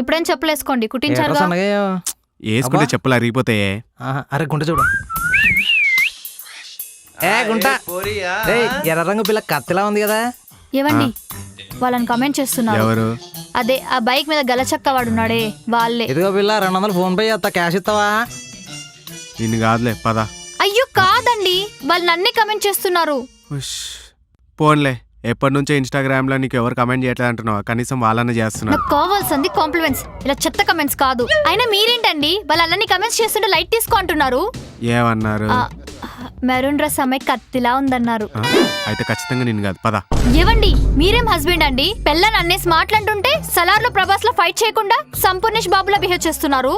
ఇప్పుడేం చెప్పులేసుకోండి కుట్టించారుగా. వేసుకుంటే చెప్పులు అరిగిపోతే. అరే గుంట చూడు. ఏ గుంట ఎర్ర రంగు పిల్ల కత్తిలా ఉంది కదా. ఏవండి వాళ్ళని కమెంట్ చేస్తున్నారు. ఎవరు? అదే ఆ బైక్ మీద గలచక్క వాడున్నాడే వాళ్ళే. ఇదిగో పిల్ల 200 ఫోన్ పే చేస్తా, క్యాష్ ఇస్తావా? నిన్ను కాదులే పద. అయ్యో కాదండి వాళ్ళు నన్నే కమెంట్ చేస్తున్నారు. పోన్లే, ఎప్పటి నుంచో ఇన్స్టాగ్రామ్ లో నీకు ఎవరు కమెంట్ చేయట్లేదు అంటున్నావా? కనీసం వాళ్ళనే చేస్తున్నారు. నాకు కావాల్సింది కాంప్లిమెంట్స్, ఇలా చెత్త కమెంట్స్ కాదు. అయినా మీరేంటండి వాళ్ళు అన్నీ కమెంట్స్ చేస్తుంటే లైట్ తీసుకో అంటున్నారు. ఏమన్నారు? మెరూన్ డ్రెస్ అమ్మాయి కత్తిలా ఉందన్నారు. అయితే ఖచ్చితంగా నిన్ను కాదు పద. ఏవండి మీరేం హస్బెండ్ అండి? పెళ్ళని అన్నేసి మాట్లాడుతుంటే సలార్ లో ప్రభాస్ లో ఫైట్ చేయకుండా సంపూర్ణేష్ బాబులా బిహేవ్ చేస్తున్నారు.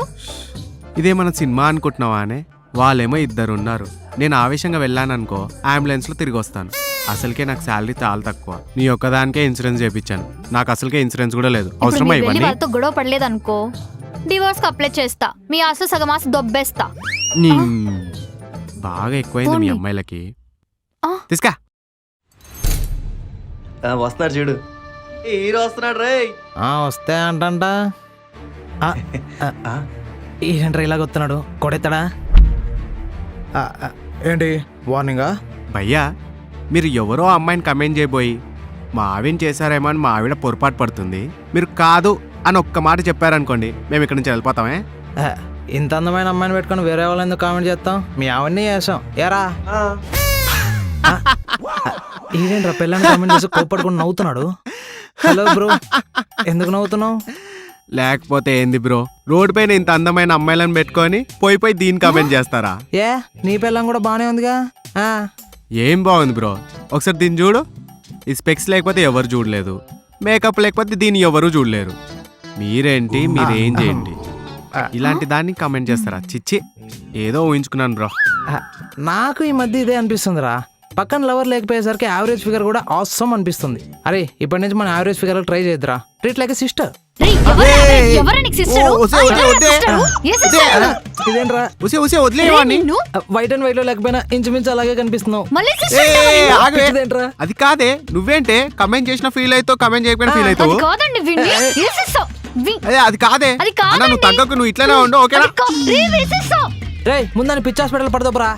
ఇదేమన్నా సినిమా అనుకుంటున్నావా అనే? వాళ్ళేమో ఇద్దరు ఉన్నారు. నేను ఆవేశంగా వెళ్ళాననుకో అంబులెన్స్ లో తిరిగి వస్తాను. అసలుకే నాకు శాలరీ చాలా తక్కువ. నీ ఒక్కదానికే ఇన్సూరెన్స్ చేయించాను. నాకు అసలుకే ఇన్సూరెన్స్ కూడా లేదు. అవసరమా ఇవన్నీ? వాళ్ళతో గొడవ పడలేదు అనుకో డివోర్స్ కి అప్లై చేస్తా, మీ ఆస్తి సగం ఆస్తి దొబ్బేస్తా. బాగా ఎక్కువైంది మీ అమ్మాయిలకి. తీసుకా వస్తున్నాడు చూడు, హీరో వస్తున్నాడు రే. వస్తే అంట ఏంట్రా ఇలాగ వస్తున్నాడు, కొడెత్తాడా ఏంటి వార్నింగా? భయ్యా మీరు ఎవరో అమ్మాయిని కమెంట్ చేయబోయి మా ఆవిడని చేశారేమో అని మా ఆవిడ పొరపాటు పడుతుంది. మీరు కాదు అని ఒక్క మాట చెప్పారనుకోండి, మేము ఇక్కడి నుంచి వెళ్ళిపోతామే. ఇంత అందమైన అమ్మాయిని పెట్టుకొని వేరే వాళ్ళు ఎందుకు కామెంట్ చేస్తాం? మీ ఆవిడని చేసాం ఏరా. ఇదేంట్రా పిల్లని కామెంట్ చేసి కోపడుకుని నవ్వుతున్నాడు. హలో బ్రో, ఎందుకు నవ్వుతున్నావు? లేకపోతే ఏంది బ్రో, రోడ్ పైన ఇంత అందమైన అమ్మాయిలను పెట్టుకొని పోయి దీన్ని కామెంట్ చేస్తారా? ఏ నీ పిల్లం కూడా బానే ఉందిగా. ఏం బాగుంది బ్రో, ఒకసారి దీన్ని చూడు. ఈ స్పెక్స్ లేకపోతే ఎవరు చూడలేదు, మేకప్ లేకపోతే దీన్ని ఎవరు చూడలేరు. మీరేంటి, మీరేం చేయండి ఇలాంటి దాన్ని కామెంట్ చేస్తారా? చిచ్చి, ఏదో ఊహించుకున్నాను బ్రో. నాకు ఈ మధ్య ఇదే అనిపిస్తుందిరా, పక్కన లవర్ లేకపోయేసరికి యావరేజ్ ఫిగర్ కూడా ఆసమ్ అనిపిస్తుంది. అరే ఇప్పటి నుంచి మన యావరేజ్ ఫిగర్ ట్రై చేద్దురా. Treat like sister. ఇదేంట్రా వైట్ అండ్ వైట్ లో లేకపోయినా ఇంచుమించు అలాగే కనిపిస్తున్నావు. అది కాదే, నువ్వేంటే కమెంట్ చేసిన ఫీల్ అవుతావు, కమెంట్ చేయకపోయినా ఫీల్ అవుతావు. అది కాదే, నువ్వు తగ్గకు, నువ్వు ఇట్లానే ఉండు ఓకేనా? రే ముందని పిచ్చి హాస్పిటల్ పడతావురా.